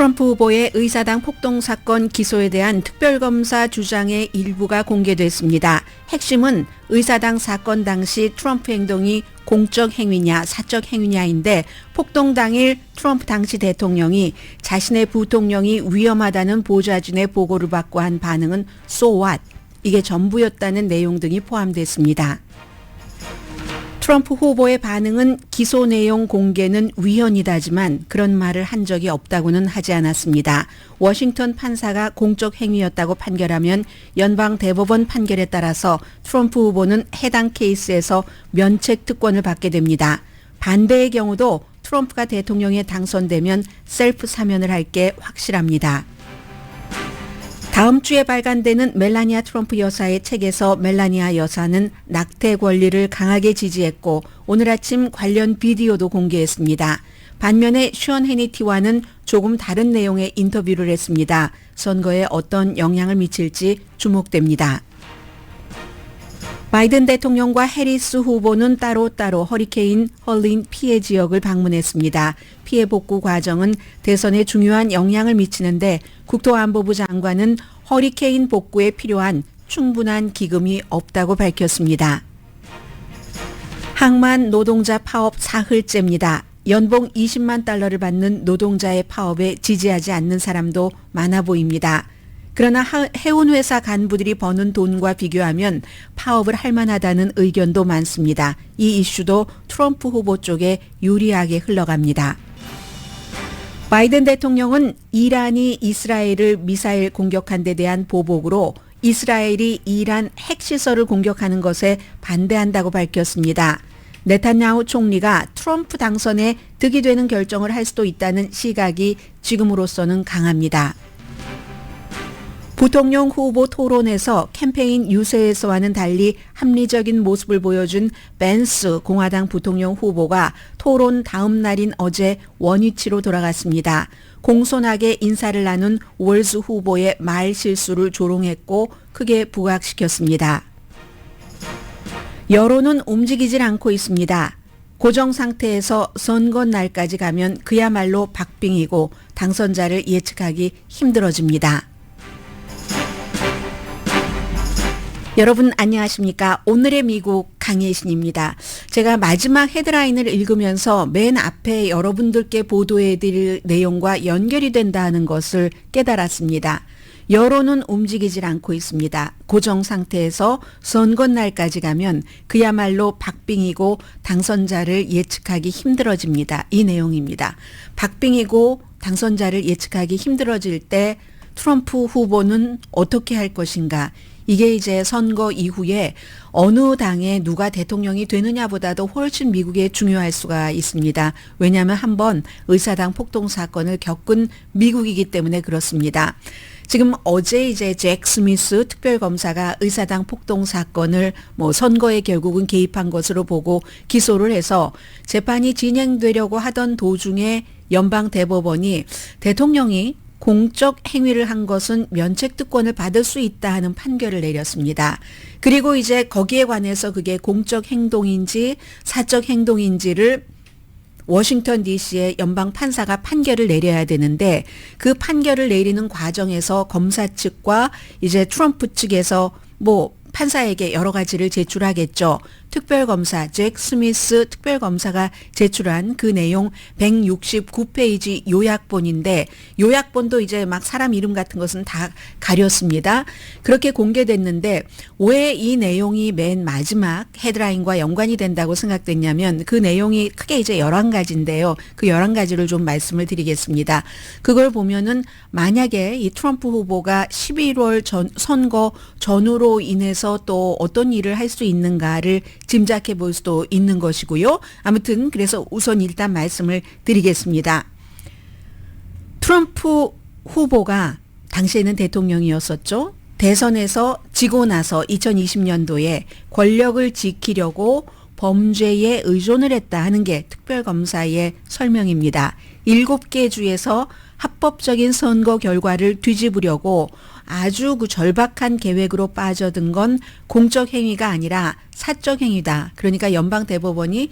트럼프 후보의 의사당 폭동 사건 기소에 대한 특별검사 주장의 일부가 공개됐습니다. 핵심은 의사당 사건 당시 트럼프 행동이 공적 행위냐 사적 행위냐인데 폭동 당일 트럼프 당시 대통령이 자신의 부통령이 위험하다는 보좌진의 보고를 받고 한 반응은 So what? 이게 전부였다는 내용 등이 포함됐습니다. 트럼프 후보의 반응은 기소 내용 공개는 위헌이다지만 그런 말을 한 적이 없다고는 하지 않았습니다. 워싱턴 판사가 공적 행위였다고 판결하면 연방 대법원 판결에 따라서 트럼프 후보는 해당 케이스에서 면책 특권을 받게 됩니다. 반대의 경우도 트럼프가 대통령에 당선되면 셀프 사면을 할 게 확실합니다. 다음 주에 발간되는 멜라니아 트럼프 여사의 책에서 멜라니아 여사는 낙태 권리를 강하게 지지했고 오늘 아침 관련 비디오도 공개했습니다. 반면에 션 해니티와는 조금 다른 내용의 인터뷰를 했습니다. 선거에 어떤 영향을 미칠지 주목됩니다. 바이든 대통령과 해리스 후보는 따로따로 허리케인 헐린 피해 지역을 방문했습니다. 피해 복구 과정은 대선에 중요한 영향을 미치는데 국토안보부 장관은 허리케인 복구에 필요한 충분한 기금이 없다고 밝혔습니다. 항만 노동자 파업 사흘째입니다. 연봉 20만 달러를 받는 노동자의 파업에 지지하지 않는 사람도 많아 보입니다. 그러나 해운회사 간부들이 버는 돈과 비교하면 파업을 할 만하다는 의견도 많습니다. 이 이슈도 트럼프 후보 쪽에 유리하게 흘러갑니다. 바이든 대통령은 이란이 이스라엘을 미사일 공격한 데 대한 보복으로 이스라엘이 이란 핵시설을 공격하는 것에 반대한다고 밝혔습니다. 네타냐후 총리가 트럼프 당선에 득이 되는 결정을 할 수도 있다는 시각이 지금으로서는 강합니다. 부통령 후보 토론에서 캠페인 유세에서와는 달리 합리적인 모습을 보여준 벤스 공화당 부통령 후보가 토론 다음 날인 어제 원위치로 돌아갔습니다. 공손하게 인사를 나눈 월즈 후보의 말 실수를 조롱했고 크게 부각시켰습니다. 여론은 움직이질 않고 있습니다. 고정 상태에서 선거 날까지 가면 그야말로 박빙이고 당선자를 예측하기 힘들어집니다. 여러분 안녕하십니까? 오늘의 미국 강예신입니다. 제가 마지막 헤드라인을 읽으면서 맨 앞에 여러분들께 보도해드릴 내용과 연결이 된다는 것을 깨달았습니다. 여론은 움직이질 않고 있습니다. 고정 상태에서 선거 날까지 가면 그야말로 박빙이고 당선자를 예측하기 힘들어집니다. 이 내용입니다. 박빙이고 당선자를 예측하기 힘들어질 때 트럼프 후보는 어떻게 할 것인가? 이게 이제 선거 이후에 어느 당에 누가 대통령이 되느냐보다도 훨씬 미국에 중요할 수가 있습니다. 왜냐하면 한번 의사당 폭동 사건을 겪은 미국이기 때문에 그렇습니다. 지금 어제 이제 잭 스미스 특별검사가 의사당 폭동 사건을 선거에 결국은 개입한 것으로 보고 기소를 해서 재판이 진행되려고 하던 도중에 연방 대법원이 대통령이 공적 행위를 한 것은 면책특권을 받을 수 있다 하는 판결을 내렸습니다. 그리고 이제 거기에 관해서 그게 공적 행동인지 사적 행동인지를 워싱턴 DC의 연방 판사가 판결을 내려야 되는데 그 판결을 내리는 과정에서 검사 측과 이제 트럼프 측에서 판사에게 여러 가지를 제출하겠죠. 특별검사 잭 스미스 특별검사가 제출한 그 내용 169페이지 요약본인데 요약본도 이제 막 사람 이름 같은 것은 다 가렸습니다. 그렇게 공개됐는데 왜 이 내용이 맨 마지막 헤드라인과 연관이 된다고 생각됐냐면 그 내용이 크게 이제 11가지인데요. 그 11가지를 좀 말씀을 드리겠습니다. 그걸 보면은 만약에 이 트럼프 후보가 11월 선거 전후로 인해서 또 어떤 일을 할 수 있는가를 짐작해 볼 수도 있는 것이고요. 아무튼 그래서 우선 일단 말씀을 드리겠습니다. 트럼프 후보가 당시에는 대통령이었었죠. 대선에서 지고 나서 2020년도에 권력을 지키려고 범죄에 의존을 했다 하는 게 특별검사의 설명입니다. 7개 주에서 합법적인 선거 결과를 뒤집으려고 아주 그 절박한 계획으로 빠져든 건 공적 행위가 아니라 사적 행위다. 그러니까 연방 대법원이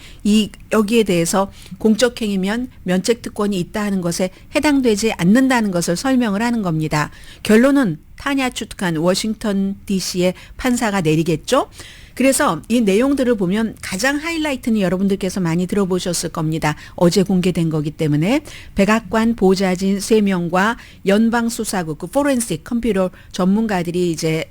여기에 대해서 공적 행위면 면책 특권이 있다 하는 것에 해당되지 않는다는 것을 설명을 하는 겁니다. 결론은 타냐 추트칸 워싱턴 DC의 판사가 내리겠죠. 그래서 이 내용들을 보면 가장 하이라이트는 여러분들께서 많이 들어보셨을 겁니다. 어제 공개된 거기 때문에 백악관 보좌진 3명과 연방수사국 그 포렌식 컴퓨터 전문가들이 이제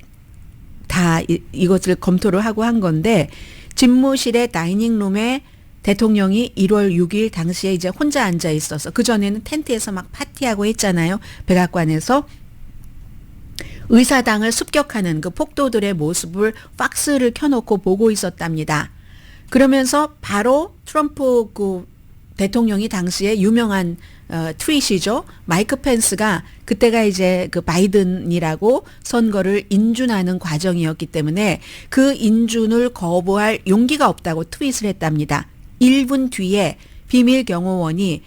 다 이것을 검토를 하고 한 건데 집무실의 다이닝룸에 대통령이 1월 6일 당시에 이제 혼자 앉아 있어서 그전에는 텐트에서 막 파티하고 했잖아요. 백악관에서. 의사당을 습격하는 그 폭도들의 모습을 팍스를 켜놓고 보고 있었답니다. 그러면서 바로 트럼프 그 대통령이 당시에 유명한 트윗이죠. 마이크 펜스가 그때가 이제 그 바이든이라고 선거를 인준하는 과정이었기 때문에 그 인준을 거부할 용기가 없다고 트윗을 했답니다. 1분 뒤에 비밀 경호원이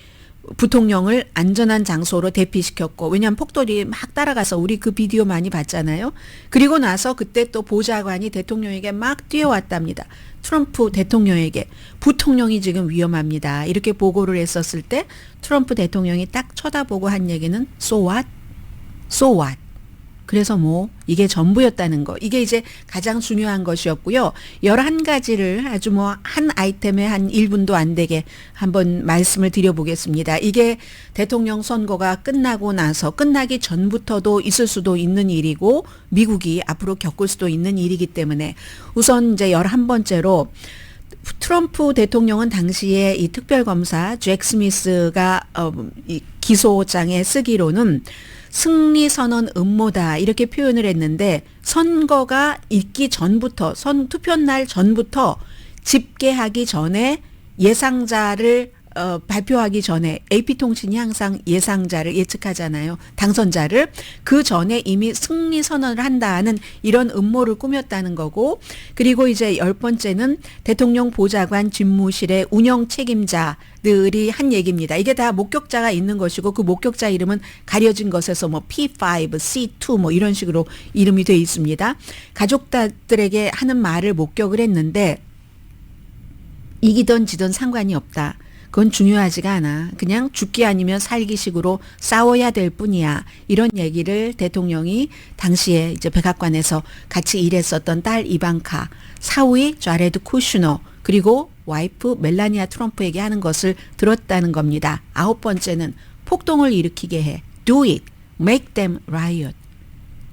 부통령을 안전한 장소로 대피시켰고 왜냐하면 폭돌이 막 따라가서 우리 그 비디오 많이 봤잖아요. 그리고 나서 그때 또 보좌관이 대통령에게 막 뛰어왔답니다. 트럼프 대통령에게 부통령이 지금 위험합니다. 이렇게 보고를 했었을 때 트럼프 대통령이 딱 쳐다보고 한 얘기는 So what? So what? 그래서 뭐 이게 전부였다는 거. 이게 이제 가장 중요한 것이었고요. 11가지를 아주 뭐 한 아이템에 한 1분도 안 되게 한번 말씀을 드려보겠습니다. 이게 대통령 선거가 끝나고 나서 끝나기 전부터도 있을 수도 있는 일이고 미국이 앞으로 겪을 수도 있는 일이기 때문에 우선 이제 11번째로 트럼프 대통령은 당시에 이 특별검사 잭 스미스가 이 기소장에 쓰기로는 승리 선언 음모다 이렇게 표현을 했는데 선거가 있기 전부터 투표날 전부터 집계하기 전에 예상자를 발표하기 전에 AP통신이 항상 예상자를 예측하잖아요. 당선자를. 그 전에 이미 승리 선언을 한다는 이런 음모를 꾸몄다는 거고 그리고 이제 10번째는 대통령 보좌관 집무실의 운영 책임자들이 한 얘기입니다. 이게 다 목격자가 있는 것이고 그 목격자 이름은 가려진 것에서 뭐 P5, C2 뭐 이런 식으로 이름이 돼 있습니다. 가족들에게 하는 말을 목격을 했는데 이기던 지던 상관이 없다. 그건 중요하지가 않아. 그냥 죽기 아니면 살기식으로 싸워야 될 뿐이야. 이런 얘기를 대통령이 당시에 이제 백악관에서 같이 일했었던 딸 이방카, 사위 자레드 쿠슈너, 그리고 와이프 멜라니아 트럼프에게 하는 것을 들었다는 겁니다. 9번째는 폭동을 일으키게 해. Do it. Make them riot.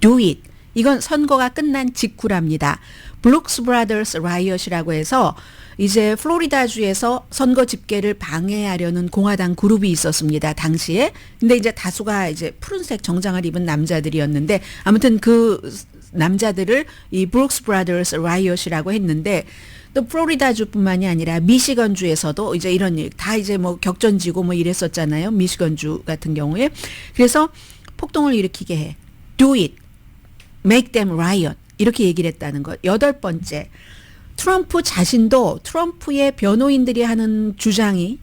Do it. 이건 선거가 끝난 직후랍니다. 블룩스 브라더스 라이엇이라고 해서 이제 플로리다주에서 선거 집계를 방해하려는 공화당 그룹이 있었습니다. 당시에. 근데 이제 다수가 이제 푸른색 정장을 입은 남자들이었는데 아무튼 그 남자들을 이 블룩스 브라더스 라이엇이라고 했는데 또 플로리다주뿐만이 아니라 미시건주에서도 이제 이런 일 다 이제 뭐 격전지고 뭐 이랬었잖아요. 미시건주 같은 경우에. 그래서 폭동을 일으키게 해. Do it. Make them riot. 이렇게 얘기를 했다는 것. 8번째. 트럼프 자신도 트럼프의 변호인들이 하는 주장이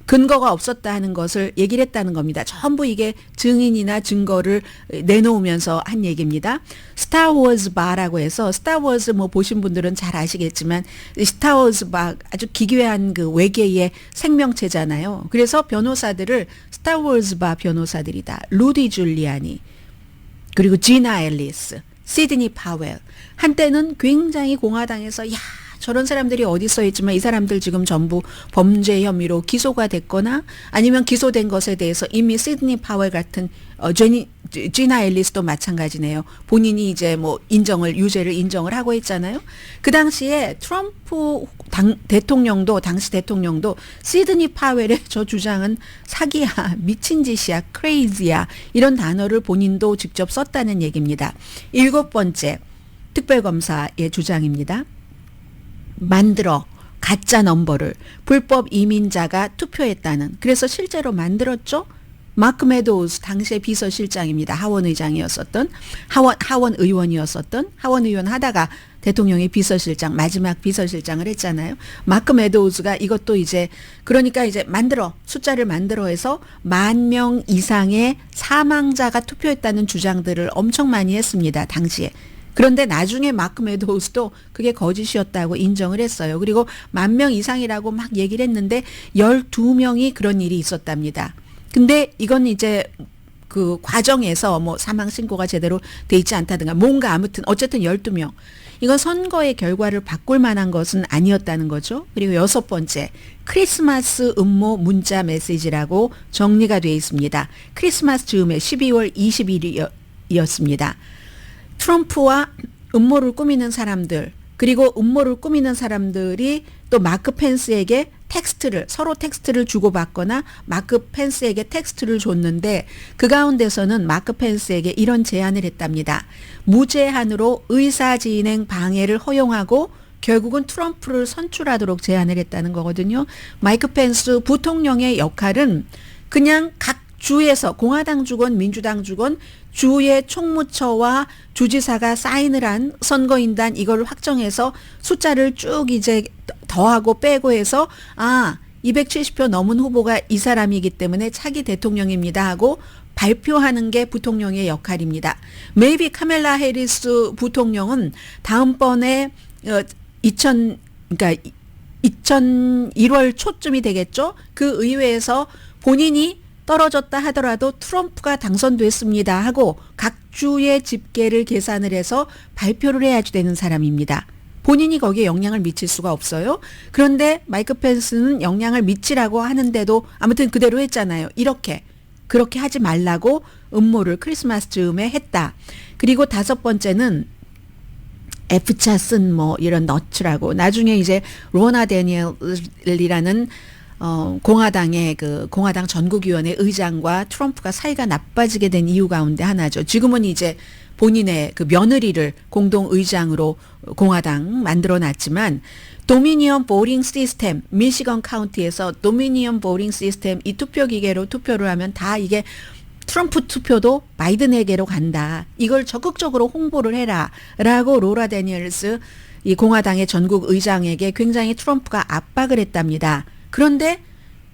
근거가 없었다 하는 것을 얘기를 했다는 겁니다. 전부 이게 증인이나 증거를 내놓으면서 한 얘기입니다. 스타워즈 바라고 해서 스타워즈 뭐 보신 분들은 잘 아시겠지만 스타워즈 바 아주 기괴한 그 외계의 생명체잖아요. 그래서 변호사들을 스타워즈 바 변호사들이다. 루디 줄리아니 그리고 지나 앨리스 시드니 파웰. 한때는 굉장히 공화당에서 야 저런 사람들이 어디 써 있지만 이 사람들 지금 전부 범죄 혐의로 기소가 됐거나 아니면 기소된 것에 대해서 이미 시드니 파웰 같은 지나 앨리스도 마찬가지네요. 본인이 이제 뭐 유죄를 인정을 하고 있잖아요. 그 당시에 트럼프 당시 대통령도 시드니 파웰의 저 주장은 사기야, 미친 짓이야, 크레이지야 이런 단어를 본인도 직접 썼다는 얘기입니다. 7번째 특별검사의 주장입니다. 만들어 가짜 넘버를 불법 이민자가 투표했다는 그래서 실제로 만들었죠. 마크 메도우스 당시의 비서실장입니다. 하원 의장이었었던 하원 의원이었었던 하원 의원 하다가 대통령의 비서실장, 마지막 비서실장을 했잖아요. 마크 메도우즈가 이것도 이제 그러니까 이제 숫자를 만들어 해서 10,000명 이상의 사망자가 투표했다는 주장들을 엄청 많이 했습니다. 당시에. 그런데 나중에 마크 메도우스도 그게 거짓이었다고 인정을 했어요. 그리고 10,000명 이상이라고 막 얘기를 했는데 12명이 그런 일이 있었답니다. 근데 이건 이제 그 과정에서 뭐 사망 신고가 제대로 돼 있지 않다든가 뭔가 아무튼 어쨌든 12명. 이건 선거의 결과를 바꿀 만한 것은 아니었다는 거죠. 그리고 6번째, 크리스마스 음모 문자 메시지라고 정리가 되어 있습니다. 크리스마스 즈음에 12월 20일이었습니다. 트럼프와 음모를 꾸미는 사람들, 그리고 음모를 꾸미는 사람들이 또 마크 펜스에게 서로 텍스트를 주고받거나 마크 펜스에게 텍스트를 줬는데 그 가운데서는 마크 펜스에게 이런 제안을 했답니다. 무제한으로 의사진행 방해를 허용하고 결국은 트럼프를 선출하도록 제안을 했다는 거거든요. 마이크 펜스 부통령의 역할은 그냥 각 주에서 공화당 주건 민주당 주건 주의 총무처와 주지사가 사인을 한 선거인단 이걸 확정해서 숫자를 쭉 이제 더하고 빼고 해서 270표 넘은 후보가 이 사람이기 때문에 차기 대통령입니다 하고 발표하는 게 부통령의 역할입니다. 메이비 카멜라 해리스 부통령은 다음번에 2001월 초쯤이 되겠죠. 그 의회에서 본인이 떨어졌다 하더라도 트럼프가 당선됐습니다 하고 각 주의 집계를 계산을 해서 발표를 해야지 되는 사람입니다. 본인이 거기에 영향을 미칠 수가 없어요. 그런데 마이크 펜스는 영향을 미치라고 하는데도 아무튼 그대로 했잖아요. 그렇게 하지 말라고 음모를 크리스마스 즈음에 했다. 그리고 5번째는 F자 쓴 뭐 이런 너츠라고 나중에 이제 로나 데니엘이라는 공화당의 그 공화당 전국위원회 의장과 트럼프가 사이가 나빠지게 된 이유 가운데 하나죠. 지금은 이제 본인의 그 며느리를 공동 의장으로 공화당 만들어 놨지만 도미니언 보링 시스템, 미시건 카운티에서 도미니언 보링 시스템 이 투표 기계로 투표를 하면 다 이게 트럼프 투표도 바이든에게로 간다. 이걸 적극적으로 홍보를 해라. 라고 로라 데니엘스 이 공화당의 전국 의장에게 굉장히 트럼프가 압박을 했답니다. 그런데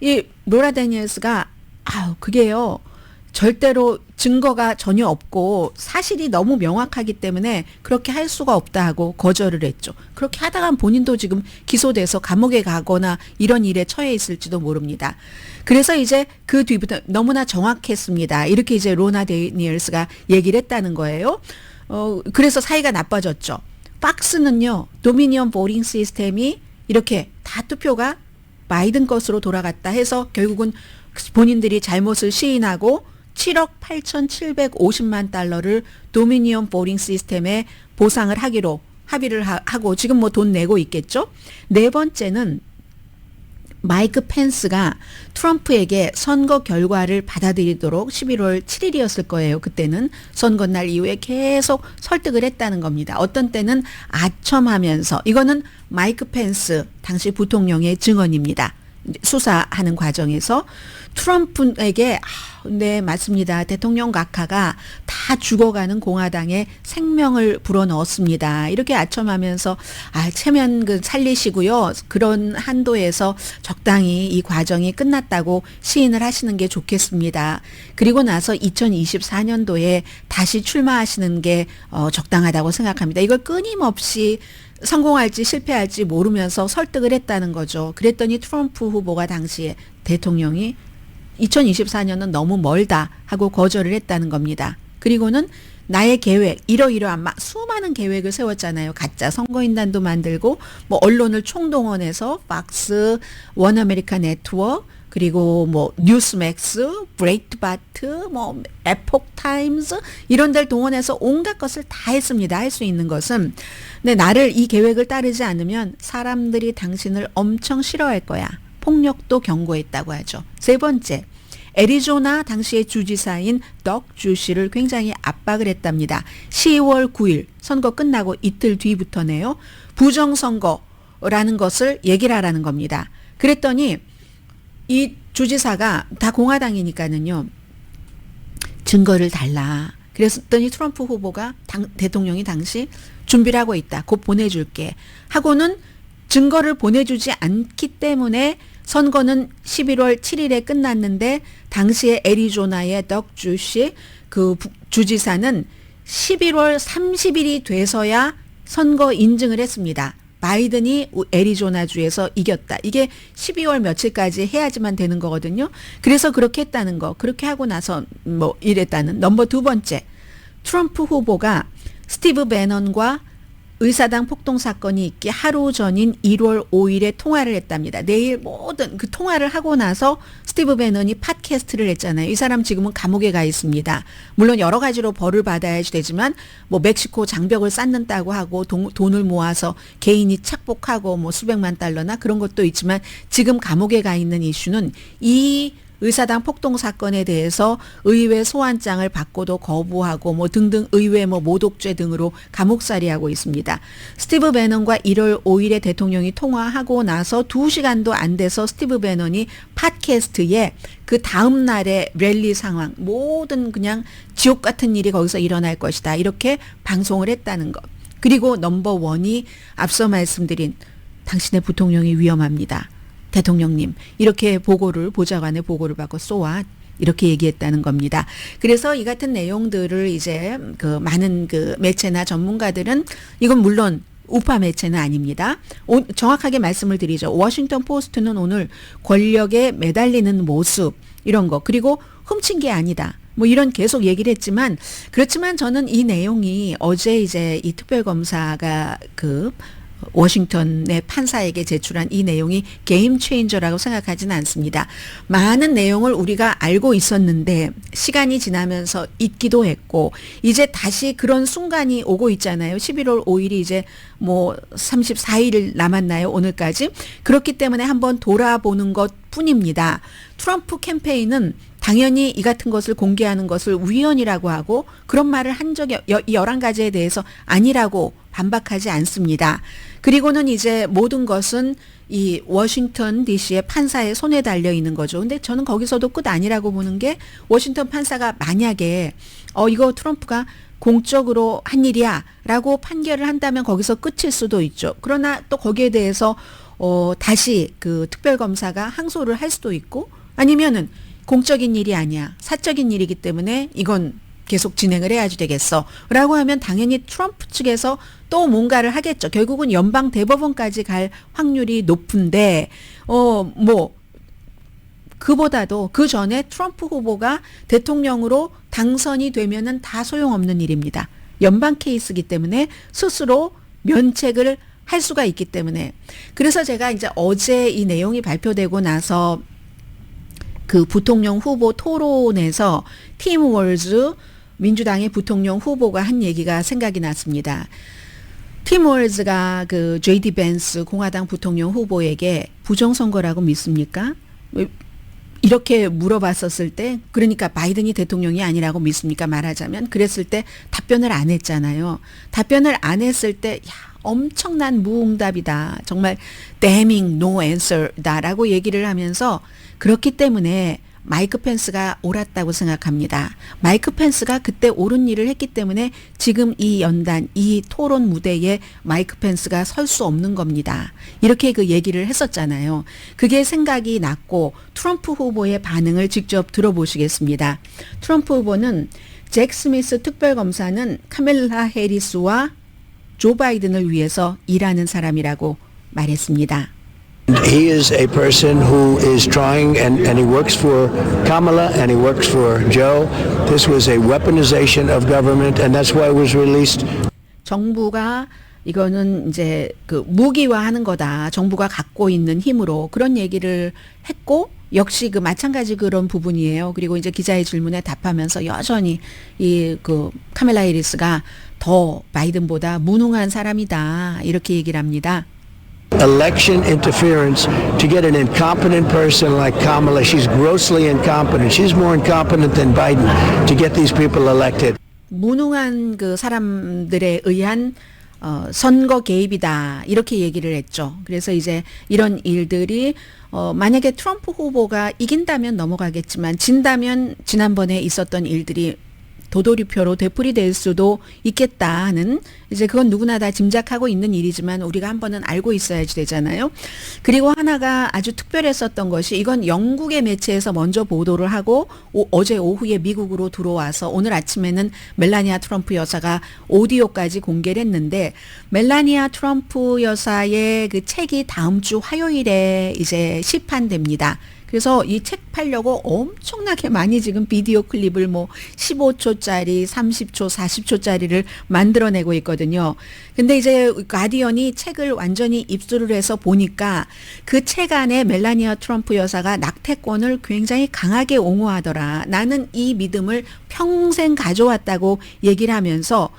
이 로라 데니엘스가 그게요. 절대로 증거가 전혀 없고 사실이 너무 명확하기 때문에 그렇게 할 수가 없다 하고 거절을 했죠. 그렇게 하다간 본인도 지금 기소돼서 감옥에 가거나 이런 일에 처해 있을지도 모릅니다. 그래서 이제 그 뒤부터 너무나 정확했습니다. 이렇게 이제 로나 데니엘스가 얘기를 했다는 거예요. 그래서 사이가 나빠졌죠. 박스는요. 도미니언 보링 시스템이 이렇게 다 투표가 바이든 것으로 돌아갔다 해서 결국은 본인들이 잘못을 시인하고 7억 8,750만 달러를 도미니언 보링 시스템에 보상을 하기로 합의를 하고 지금 뭐 돈 내고 있겠죠. 4번째는 마이크 펜스가 트럼프에게 선거 결과를 받아들이도록 11월 7일이었을 거예요. 그때는 선거날 이후에 계속 설득을 했다는 겁니다. 어떤 때는 아첨하면서 이거는 마이크 펜스 당시 부통령의 증언입니다. 수사하는 과정에서 트럼프에게 네 맞습니다. 대통령 각하가 다 죽어가는 공화당에 생명을 불어넣었습니다. 이렇게 아첨하면서 체면 살리시고요. 그런 한도에서 적당히 이 과정이 끝났다고 시인을 하시는 게 좋겠습니다. 그리고 나서 2024년도에 다시 출마하시는 게 적당하다고 생각합니다. 이걸 끊임없이 성공할지 실패할지 모르면서 설득을 했다는 거죠. 그랬더니 트럼프 후보가 당시에 대통령이 2024년은 너무 멀다 하고 거절을 했다는 겁니다. 그리고는 나의 계획 이러이러한 막 수많은 계획을 세웠잖아요. 가짜 선거인단도 만들고 뭐 언론을 총동원해서 팍스, 원아메리카 네트워크 그리고 뭐 뉴스맥스, 브레이트바트, 뭐 에폭 타임스 이런 데를 동원해서 온갖 것을 다 했습니다. 할 수 있는 것은 근데 나를 이 계획을 따르지 않으면 사람들이 당신을 엄청 싫어할 거야. 폭력도 경고했다고 하죠. 3번째, 애리조나 당시의 주지사인 덕 주시를 굉장히 압박을 했답니다. 10월 9일 선거 끝나고 이틀 뒤부터네요. 부정선거라는 것을 얘기를 하라는 겁니다. 그랬더니 이 주지사가 다 공화당이니까는요. 증거를 달라. 그랬더니 트럼프 후보가 대통령이 당시 준비를 하고 있다. 곧 보내줄게. 하고는 증거를 보내주지 않기 때문에 선거는 11월 7일에 끝났는데 당시에 애리조나의 덕 주시 그 주지사는 11월 30일이 돼서야 선거 인증을 했습니다. 바이든이 애리조나주에서 이겼다. 이게 12월 며칠까지 해야지만 되는 거거든요. 그래서 그렇게 했다는 거. 그렇게 하고 나서 뭐 이랬다는 넘버 두 번째. 트럼프 후보가 스티브 배넌과 의사당 폭동 사건이 있기 하루 전인 1월 5일에 통화를 했답니다. 내일 모든 그 통화를 하고 나서 스티브 배넌이 팟캐스트를 했잖아요. 이 사람 지금은 감옥에 가 있습니다. 물론 여러 가지로 벌을 받아야 되지만 뭐 멕시코 장벽을 쌓는다고 하고 돈을 모아서 개인이 착복하고 뭐 수백만 달러나 그런 것도 있지만 지금 감옥에 가 있는 이슈는 이 의사당 폭동 사건에 대해서 의회 소환장을 받고도 거부하고 뭐 등등 의회 뭐 모독죄 등으로 감옥살이하고 있습니다. 스티브 배넌과 1월 5일에 대통령이 통화하고 나서 2시간도 안 돼서 스티브 배넌이 팟캐스트에 그 다음 날의 랠리 상황 모든 그냥 지옥 같은 일이 거기서 일어날 것이다. 이렇게 방송을 했다는 것. 그리고 넘버 원이 앞서 말씀드린 당신의 부통령이 위험합니다. 대통령님 이렇게 보좌관의 보고를 받고 쏘아 이렇게 얘기했다는 겁니다. 그래서 이 같은 내용들을 이제 그 많은 그 매체나 전문가들은 이건 물론 우파 매체는 아닙니다. 정확하게 말씀을 드리죠. 워싱턴 포스트는 오늘 권력에 매달리는 모습 이런 거 그리고 훔친 게 아니다. 뭐 이런 계속 얘기를 했지만 그렇지만 저는 이 내용이 어제 이제 이 특별검사가 그 워싱턴의 판사에게 제출한 이 내용이 게임 체인저라고 생각하지는 않습니다. 많은 내용을 우리가 알고 있었는데 시간이 지나면서 잊기도 했고 이제 다시 그런 순간이 오고 있잖아요. 11월 5일이 이제 뭐 34일 남았나요? 오늘까지. 그렇기 때문에 한번 돌아보는 것 뿐입니다. 트럼프 캠페인은 당연히 이 같은 것을 공개하는 것을 위헌이라고 하고 그런 말을 한 적이 11가지에 대해서 아니라고 반박하지 않습니다. 그리고는 이제 모든 것은 이 워싱턴 DC의 판사의 손에 달려 있는 거죠. 근데 저는 거기서도 끝 아니라고 보는 게 워싱턴 판사가 만약에 이거 트럼프가 공적으로 한 일이야 라고 판결을 한다면 거기서 끝일 수도 있죠. 그러나 또 거기에 대해서 다시 그 특별검사가 항소를 할 수도 있고 아니면은 공적인 일이 아니야. 사적인 일이기 때문에 이건 계속 진행을 해야지 되겠어. 라고 하면 당연히 트럼프 측에서 또 뭔가를 하겠죠. 결국은 연방 대법원까지 갈 확률이 높은데 뭐 그보다도 그 전에 트럼프 후보가 대통령으로 당선이 되면은 다 소용없는 일입니다. 연방 케이스이기 때문에 스스로 면책을 할 수가 있기 때문에 그래서 제가 이제 어제 이 내용이 발표되고 나서 그 부통령 후보 토론에서 팀 월즈 민주당의 부통령 후보가 한 얘기가 생각이 났습니다. 팀 월즈가 그 J.D. 벤스 공화당 부통령 후보에게 부정선거라고 믿습니까? 이렇게 물어봤었을 때 그러니까 바이든이 대통령이 아니라고 믿습니까? 말하자면 그랬을 때 답변을 안 했잖아요. 답변을 안 했을 때 엄청난 무응답이다. 정말 damning no answer다라고 얘기를 하면서 그렇기 때문에 마이크 펜스가 옳았다고 생각합니다. 마이크 펜스가 그때 옳은 일을 했기 때문에 지금 이 연단, 이 토론 무대에 마이크 펜스가 설 수 없는 겁니다. 이렇게 그 얘기를 했었잖아요. 그게 생각이 났고 트럼프 후보의 반응을 직접 들어보시겠습니다. 트럼프 후보는 잭 스미스 특별검사는 카멜라 해리스와 조 바이든을 위해서 일하는 사람이라고 말했습니다. He is a person who is trying, and he works for Kamala and he works for Joe. This was a weaponization of government, and that's why it was released. 정부가 이거는 이제 그 무기화하는 거다. 정부가 갖고 있는 힘으로 그런 얘기를 했고 역시 그 마찬가지 그런 부분이에요. 그리고 이제 기자의 질문에 답하면서 여전히 이 그 카멜라 해리스가 더 바이든보다 무능한 사람이다. 이렇게 얘기를 합니다. Election interference to get an incompetent person like Kamala. She's grossly incompetent. She's more incompetent than Biden to get these people elected. 무능한 그 사람들에 의한 선거 개입이다. 이렇게 얘기를 했죠. 그래서 이제 이런 일들이 만약에 트럼프 후보가 이긴다면 넘어가겠지만 진다면 지난번에 있었던 일들이 도돌이표로 되풀이될 수도 있겠다 하는 이제 그건 누구나 다 짐작하고 있는 일이지만 우리가 한 번은 알고 있어야지 되잖아요. 그리고 하나가 아주 특별했었던 것이 이건 영국의 매체에서 먼저 보도를 하고 어제 오후에 미국으로 들어와서 오늘 아침에는 멜라니아 트럼프 여사가 오디오까지 공개를 했는데 멜라니아 트럼프 여사의 그 책이 다음 주 화요일에 이제 시판됩니다. 그래서 이 책 팔려고 엄청나게 많이 지금 비디오 클립을 뭐 15초짜리, 30초, 40초짜리를 만들어내고 있거든요. 근데 이제 가디언이 책을 완전히 입수를 해서 보니까 그 책 안에 멜라니아 트럼프 여사가 낙태권을 굉장히 강하게 옹호하더라. 나는 이 믿음을 평생 가져왔다고 얘기를 하면서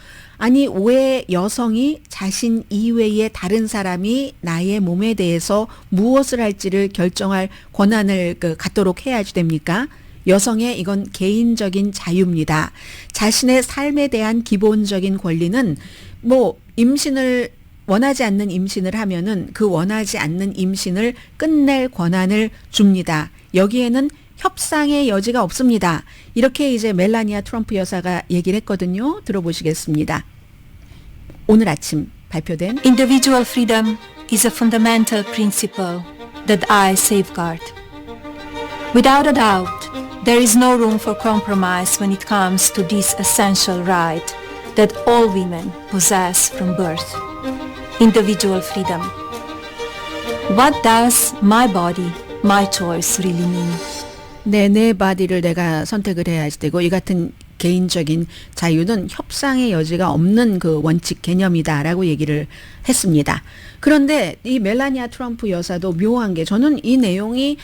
아니 왜 여성이 자신 이외의 다른 사람이 나의 몸에 대해서 무엇을 할지를 결정할 권한을 갖도록 해야지 됩니까? 여성의 이건 개인적인 자유입니다. 자신의 삶에 대한 기본적인 권리는 뭐 임신을 원하지 않는 임신을 하면은 그 원하지 않는 임신을 끝낼 권한을 줍니다. 여기에는 협상의 여지가 없습니다. 이렇게 이제 멜라니아 트럼프 여사가 얘기를 했거든요. 들어보시겠습니다. 오늘 아침 발표된 Individual freedom is a fundamental principle that I safeguard. Without a doubt, there is no room for compromise when it comes to this essential right that all women possess from birth. Individual freedom. What does my body, my choice really mean? 내 바디를 내가 선택을 해야지 되고 이 같은 개인적인 자유는 협상의 여지가 없는 그 원칙 개념이다라고 얘기를 했습니다. 그런데 이 멜라니아 트럼프 여사도 묘한 게 저는 이 내용이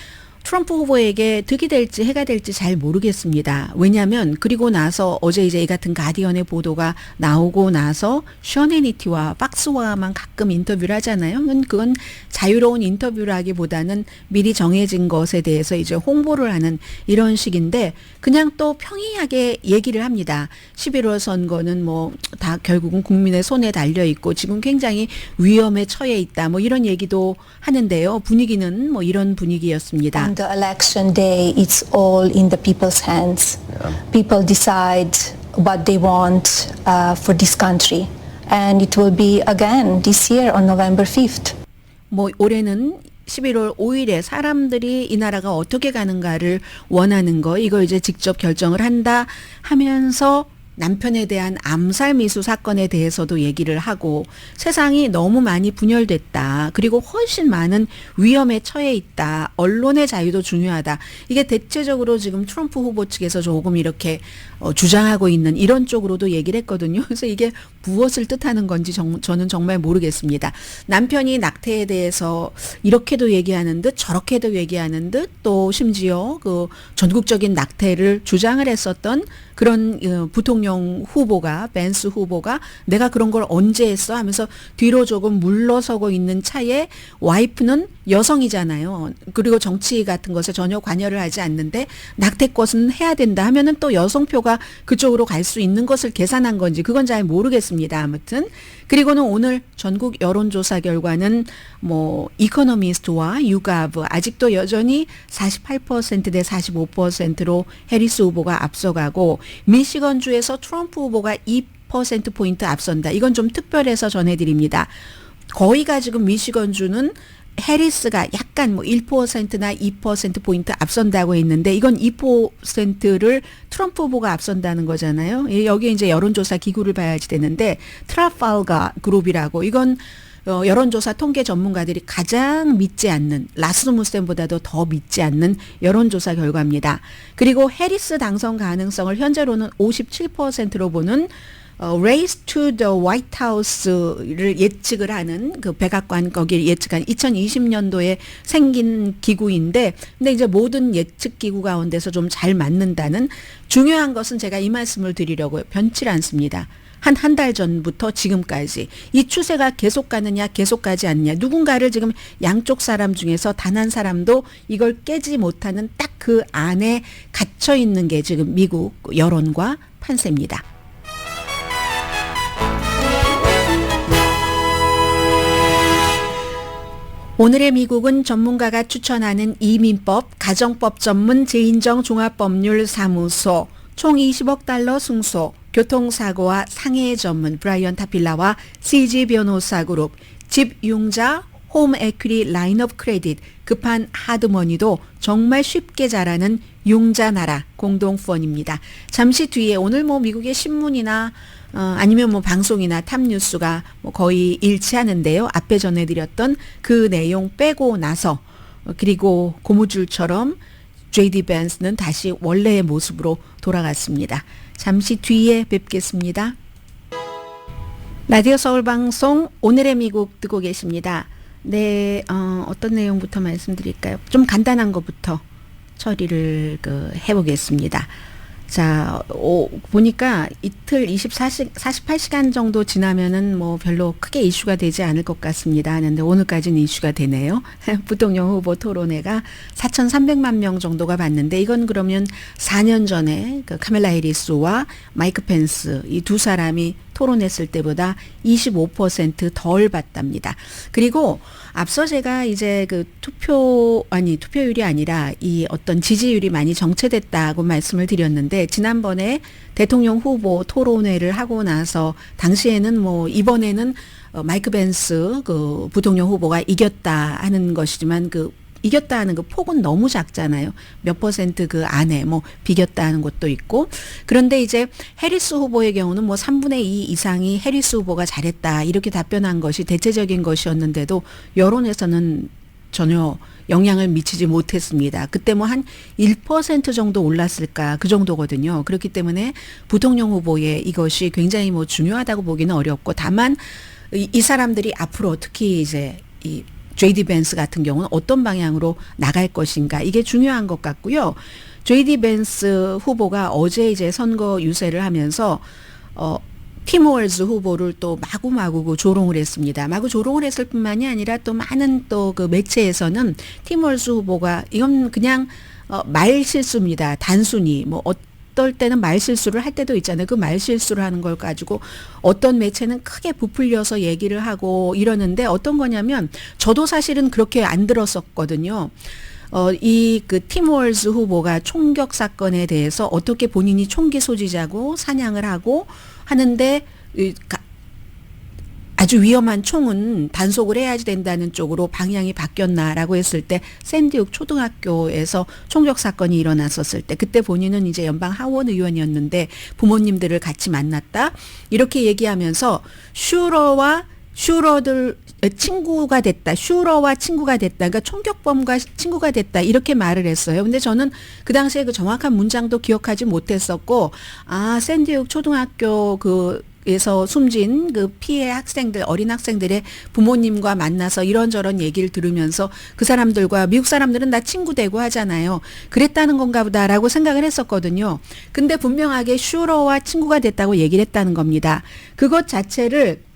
트럼프 후보에게 득이 될지 해가 될지 잘 모르겠습니다. 왜냐하면 그리고 나서 어제 이제 이 같은 가디언의 보도가 나오고 나서 션 해니티와 박스와만 가끔 인터뷰를 하잖아요. 그건 자유로운 인터뷰라기보다는 미리 정해진 것에 대해서 이제 홍보를 하는 이런 식인데 그냥 또 평이하게 얘기를 합니다. 11월 선거는 뭐 다 결국은 국민의 손에 달려 있고 지금 굉장히 위험에 처해 있다. 뭐 이런 얘기도 하는데요. 분위기는 뭐 이런 분위기였습니다. On the election day, it's all in the people's hands. People decide what they want for this country. And it will be again this year on November 5th. 뭐 올해는 11월 5일에 사람들이 이 나라가 어떻게 가는가를 원하는 거 이거 이제 직접 결정을 한다 하면서 남편에 대한 암살 미수 사건에 대해서도 얘기를 하고 세상이 너무 많이 분열됐다. 그리고 훨씬 많은 위험에 처해 있다. 언론의 자유도 중요하다. 이게 대체적으로 지금 트럼프 후보 측에서 조금 이렇게 주장하고 있는 이런 쪽으로도 얘기를 했거든요. 그래서 이게 무엇을 뜻하는 건지 저는 정말 모르겠습니다. 남편이 낙태에 대해서 이렇게도 얘기하는 듯 저렇게도 얘기하는 듯 또 심지어 그 전국적인 낙태를 주장을 했었던 그런 부통령 후보가 벤스 후보가 내가 그런 걸 언제 했어 하면서 뒤로 조금 물러서고 있는 차에 와이프는 여성이잖아요. 그리고 정치 같은 것에 전혀 관여를 하지 않는데 낙태권은 해야 된다 하면은 또 여성표가 그쪽으로 갈 수 있는 것을 계산한 건지 그건 잘 모르겠습니다. 아무튼 그리고는 오늘 전국 여론조사 결과는 뭐 이코노미스트와 유가브 아직도 여전히 48% 대 45%로 해리스 후보가 앞서가고 미시건주에서 트럼프 후보가 2%포인트 앞선다. 이건 좀 특별해서 전해드립니다. 거의가 지금 미시건주는 해리스가 약간 뭐 1%나 2%포인트 앞선다고 했는데 이건 2%를 트럼프 후보가 앞선다는 거잖아요. 여기에 이제 여론조사 기구를 봐야지 되는데 트라팔가 그룹이라고 이건 여론조사 통계 전문가들이 가장 믿지 않는 라스무센보다도 더 믿지 않는 여론조사 결과입니다. 그리고 해리스 당선 가능성을 현재로는 57%로 보는 Race to the White House를 예측을 하는 그 백악관 거기를 예측한 2020년도에 생긴 기구인데 근데 이제 모든 예측 기구 가운데서 좀 잘 맞는다는 중요한 것은 제가 이 말씀을 드리려고요. 변치 않습니다. 한 달 전부터 지금까지 이 추세가 계속 가느냐 계속 가지 않느냐 누군가를 지금 양쪽 사람 중에서 단 한 사람도 이걸 깨지 못하는 딱 그 안에 갇혀 있는 게 지금 미국 여론과 판세입니다. 오늘의 미국은 전문가가 추천하는 이민법, 가정법 전문 재인정 종합법률 사무소 총 20억 달러 승소, 교통사고와 상해 전문 브라이언 타필라와 CG 변호사 그룹, 집융자, 홈 에퀴리 라인업 크레딧, 급한 하드머니도 정말 쉽게 자라는 융자나라 공동후원입니다. 잠시 뒤에 오늘 뭐 미국의 신문이나 아니면 뭐 방송이나 탑뉴스가 뭐 거의 일치하는데요. 앞에 전해드렸던 그 내용 빼고 나서 그리고 고무줄처럼 JD 벤스는 다시 원래의 모습으로 돌아갔습니다. 잠시 뒤에 뵙겠습니다. 라디오 서울 방송 오늘의 미국 듣고 계십니다. 네, 어떤 내용부터 말씀드릴까요? 좀 간단한 것부터 처리를 해보겠습니다. 자, 보니까 이틀 48시간 정도 지나면은 뭐 별로 크게 이슈가 되지 않을 것 같습니다. 하는데 오늘까지는 이슈가 되네요. 부통령 후보 토론회가 4,300만 명 정도가 봤는데 이건 그러면 4년 전에 그 카멜라 해리스와 마이크 펜스 이 두 사람이 토론했을 때보다 25% 덜 봤답니다. 그리고 앞서 제가 이제 그 투표율이 아니라 이 어떤 지지율이 많이 정체됐다고 말씀을 드렸는데 지난번에 대통령 후보 토론회를 하고 나서 당시에는 뭐 이번에는 마이크 펜스 그 부통령 후보가 이겼다 하는 것이지만 그 이겼다 하는 그 폭은 너무 작잖아요. 몇 퍼센트 그 안에 뭐 비겼다 하는 것도 있고. 그런데 이제 해리스 후보의 경우는 뭐 3분의 2 이상이 해리스 후보가 잘했다 이렇게 답변한 것이 대체적인 것이었는데도 여론에서는 전혀 영향을 미치지 못했습니다. 그때 뭐 한 1% 정도 올랐을까 그 정도거든요. 그렇기 때문에 부통령 후보의 이것이 굉장히 뭐 중요하다고 보기는 어렵고 다만 이 사람들이 앞으로 특히 이제 이 JD 벤스 같은 경우는 어떤 방향으로 나갈 것인가 이게 중요한 것 같고요. JD 벤스 후보가 어제 이제 선거 유세를 하면서 팀 월즈 후보를 또 마구마구 조롱을 했습니다. 마구 조롱을 했을 뿐만이 아니라 또 많은 또 그 매체에서는 팀 월즈 후보가 이건 그냥 말 실수입니다. 단순히 뭐 어떨 때는 말 실수를 할 때도 있잖아요. 그 말 실수를 하는 걸 가지고 어떤 매체는 크게 부풀려서 얘기를 하고 이러는데 어떤 거냐면 저도 사실은 그렇게 안 들었었거든요. 이 그 팀 월즈 후보가 총격 사건에 대해서 어떻게 본인이 총기 소지자고 사냥을 하고 하는데 아주 위험한 총은 단속을 해야지 된다는 쪽으로 방향이 바뀌었나라고 했을 때 샌디욱 초등학교에서 총격 사건이 일어났었을 때 그때 본인은 이제 연방 하원 의원이었는데 부모님들을 같이 만났다 이렇게 얘기하면서 슈러들 친구가 됐다. 슈러와 친구가 됐다. 그러니까 총격범과 친구가 됐다. 이렇게 말을 했어요. 근데 저는 그 당시에 그 정확한 문장도 기억하지 못했었고 샌디욱 초등학교 에서 숨진 그 피해 학생들, 어린 학생들의 부모님과 만나서 이런저런 얘기를 들으면서 그 사람들과 미국 사람들은 나 친구 되고 하잖아요. 그랬다는 건가 보다라고 생각을 했었거든요. 근데 분명하게 슈러와 친구가 됐다고 얘기를 했다는 겁니다. 그것 자체를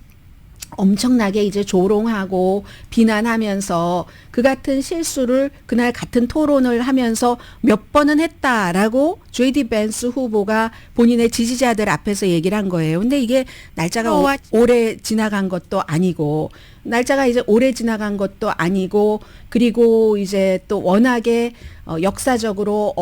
엄청나게 이제 조롱하고 비난하면서 그 같은 실수를 그날 같은 토론을 하면서 몇 번은 했다라고 JD 벤스 후보가 본인의 지지자들 앞에서 얘기를 한 거예요. 근데 이게 날짜가 오래 지나간 것도 아니고 그리고 이제 또 워낙에 역사적으로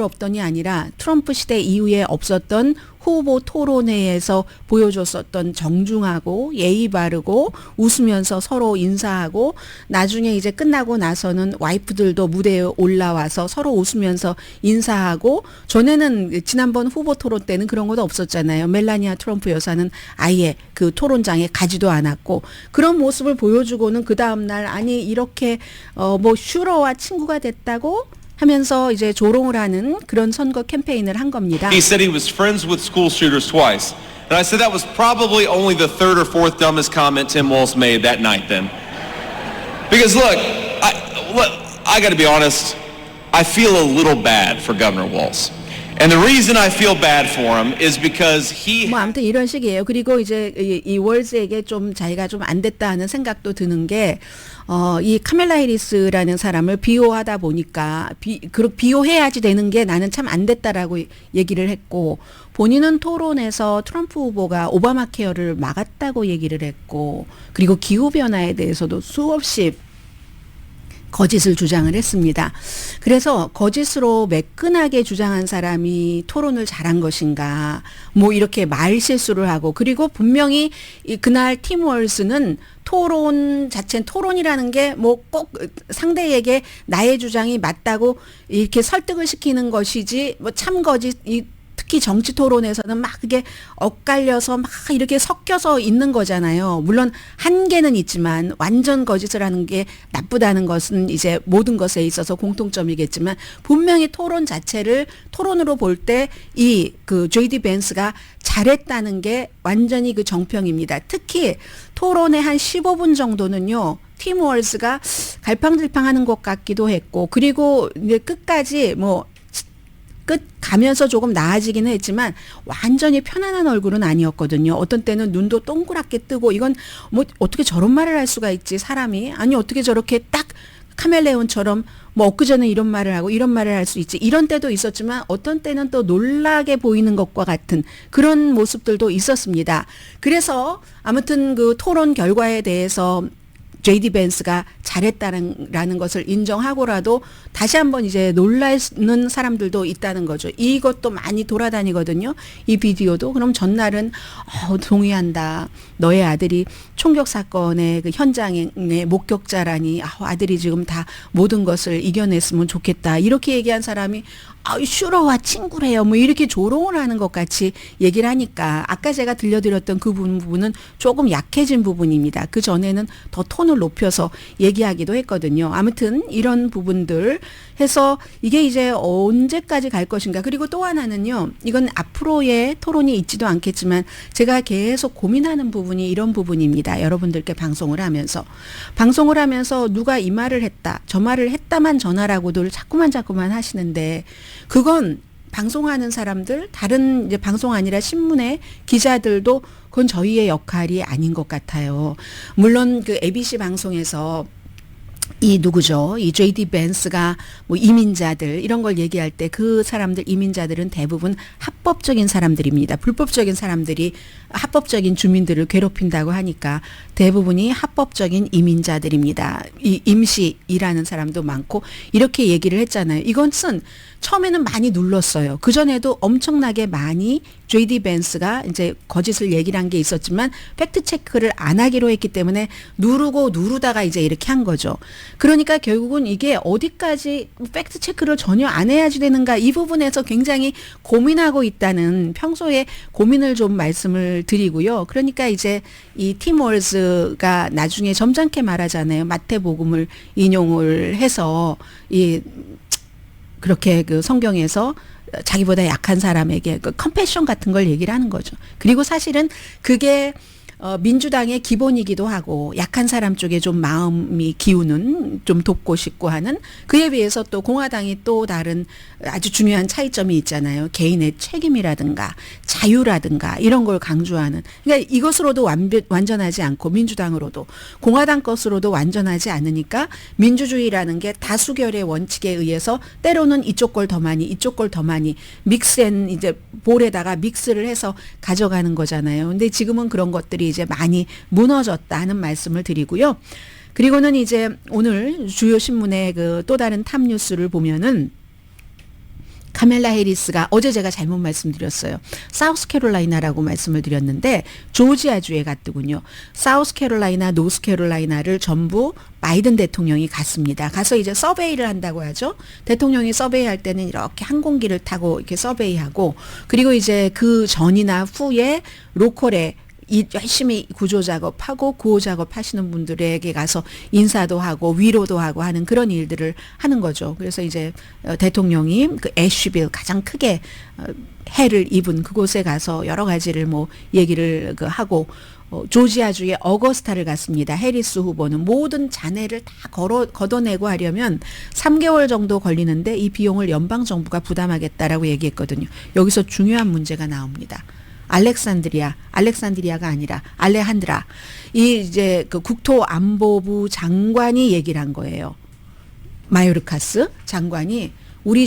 없던이 아니라 트럼프 시대 이후에 없었던 후보 토론회에서 보여줬었던 정중하고 예의 바르고 웃으면서 서로 인사하고 나중에 이제 끝나고 나서는 와이프들도 무대에 올라와서 서로 웃으면서 인사하고 전에는 지난번 후보 토론 때는 그런 것도 없었잖아요. 멜라니아 트럼프 여사는 아예 그 토론장에 가지도 않았고 그런 모습을 보여주고는 그 다음날 아니 이렇게 뭐 슈러와 친구가 됐다고 하면서 이제 조롱을 하는 그런 선거 캠페인을 한 겁니다. He said he was friends with school shooters twice. And I said that was probably only the third or fourth dumbest comment Tim Walz made that night then. Because look, I got to be honest, I feel a little bad for Governor Walz. And the reason I feel bad for him is because he 뭐 아무튼 이런 식이에요. 그리고 이제 이 월즈에게 좀 자기가 좀 안 됐다 하는 생각도 드는 게 이 카멜라 해리스라는 사람을 비호하다 보니까 비호해야지 되는 게 나는 참 안 됐다라고 얘기를 했고 본인은 토론에서 트럼프 후보가 오바마 케어를 막았다고 얘기를 했고 그리고 기후 변화에 대해서도 수없이 거짓을 주장을 했습니다. 그래서 거짓으로 매끈하게 주장한 사람이 토론을 잘한 것인가, 뭐 이렇게 말 실수를 하고, 그리고 분명히 그날 팀 월스는 토론 자체는 토론이라는 게 뭐 꼭 상대에게 나의 주장이 맞다고 이렇게 설득을 시키는 것이지, 뭐 참 거짓, 특히 정치 토론에서는 막 그게 엇갈려서 막 이렇게 섞여서 있는 거잖아요. 물론 한계는 있지만 완전 거짓을 하는 게 나쁘다는 것은 이제 모든 것에 있어서 공통점이겠지만, 분명히 토론 자체를 토론으로 볼 때 이 그 JD 벤스가 잘했다는 게 완전히 그 정평입니다. 특히 토론의 한 15분 정도는요, 팀 월스가 갈팡질팡하는 것 같기도 했고, 그리고 이제 끝까지 뭐 끝 가면서 조금 나아지기는 했지만 완전히 편안한 얼굴은 아니었거든요. 어떤 때는 눈도 동그랗게 뜨고, 이건 뭐 어떻게 저런 말을 할 수가 있지 사람이, 아니 어떻게 저렇게 딱 카멜레온처럼 뭐 엊그제는 이런 말을 하고 이런 말을 할 수 있지, 이런 때도 있었지만 어떤 때는 또 놀라게 보이는 것과 같은 그런 모습들도 있었습니다. 그래서 아무튼 그 토론 결과에 대해서 JD 벤스가 잘했다는 것을 인정하고라도 다시 한번 이제 놀라는 사람들도 있다는 거죠. 이것도 많이 돌아다니거든요. 이 비디오도. 그럼 전날은 동의한다. 너의 아들이 총격 사건의 그 현장의 목격자라니, 아들이 지금 다 모든 것을 이겨냈으면 좋겠다. 이렇게 얘기한 사람이 슈러와 친구래요. 뭐 이렇게 조롱을 하는 것 같이 얘기를 하니까, 아까 제가 들려드렸던 그 부분은 조금 약해진 부분입니다. 그 전에는 더 톤을 높여서 얘기하기도 했거든요. 아무튼 이런 부분들 해서 이게 이제 언제까지 갈 것인가. 그리고 또 하나는요, 이건 앞으로의 토론이 있지도 않겠지만 제가 계속 고민하는 부분이 이런 부분입니다. 여러분들께 방송을 하면서 누가 이 말을 했다, 저 말을 했다만 전하라고들 자꾸만 하시는데, 그건 방송하는 사람들, 다른 이제 방송 아니라 신문의 기자들도 그건 저희의 역할이 아닌 것 같아요. 물론 그 ABC 방송에서 이 누구죠? 이 JD 벤스가 뭐 이민자들 이런 걸 얘기할 때 그 사람들, 이민자들은 대부분 합법적인 사람들입니다. 불법적인 사람들이 합법적인 주민들을 괴롭힌다고 하니까 대부분이 합법적인 이민자들입니다. 이 임시 일하는 사람도 많고 이렇게 얘기를 했잖아요. 이것은 처음에는 많이 눌렀어요. 그전에도 엄청나게 많이 JD 벤스가 이제 거짓을 얘기를 한 게 있었지만 팩트 체크를 안 하기로 했기 때문에 누르다가 이제 이렇게 한 거죠. 그러니까 결국은 이게 어디까지 팩트 체크를 전혀 안 해야지 되는가, 이 부분에서 굉장히 고민하고 있다는 평소에 고민을 좀 말씀을 드리고요. 그러니까 이제 이 팀 월스가 나중에 점잖게 말하잖아요. 마태복음을 인용을 해서 그렇게 그 성경에서 자기보다 약한 사람에게 그 컴패션 같은 걸 얘기를 하는 거죠. 그리고 사실은 그게 민주당의 기본이기도 하고, 약한 사람 쪽에 좀 마음이 기우는, 좀 돕고 싶고 하는, 그에 비해서 또 공화당이 또 다른 아주 중요한 차이점이 있잖아요. 개인의 책임이라든가 자유라든가 이런 걸 강조하는. 그러니까 이것으로도 완전하지 않고, 민주당으로도 공화당 것으로도 완전하지 않으니까 민주주의라는 게 다수결의 원칙에 의해서 때로는 이쪽 걸 더 많이, 이쪽 걸 더 많이 믹스앤 이제 볼에다가 믹스를 해서 가져가는 거잖아요. 근데 지금은 그런 것들이 이제 많이 무너졌다 하는 말씀을 드리고요. 그리고는 이제 오늘 주요 신문의 그 또 다른 탑 뉴스를 보면은, 카멜라 해리스가, 어제 제가 잘못 말씀드렸어요. 사우스캐롤라이나라고 말씀을 드렸는데 조지아주에 갔더군요. 사우스캐롤라이나, 노스캐롤라이나를 전부 바이든 대통령이 갔습니다. 가서 이제 서베이를 한다고 하죠. 대통령이 서베이할 때는 이렇게 항공기를 타고 이렇게 서베이하고, 그리고 이제 그 전이나 후에 로컬에 열심히 구조 작업하고 구호 작업하시는 분들에게 가서 인사도 하고 위로도 하고 하는 그런 일들을 하는 거죠. 그래서 이제 대통령이 그 애쉬빌, 가장 크게 해를 입은 그곳에 가서 여러 가지를 뭐 얘기를 하고, 조지아주의 어거스타를 갔습니다. 해리스 후보는 모든 잔해를 다 걷어내고 하려면 3개월 정도 걸리는데 이 비용을 연방 정부가 부담하겠다라고 얘기했거든요. 여기서 중요한 문제가 나옵니다. 알렉산드리아가 아니라 알레한드라, 이 이제 그 국토안보부 장관이 얘기를 한 거예요. 마요르카스 장관이, 우리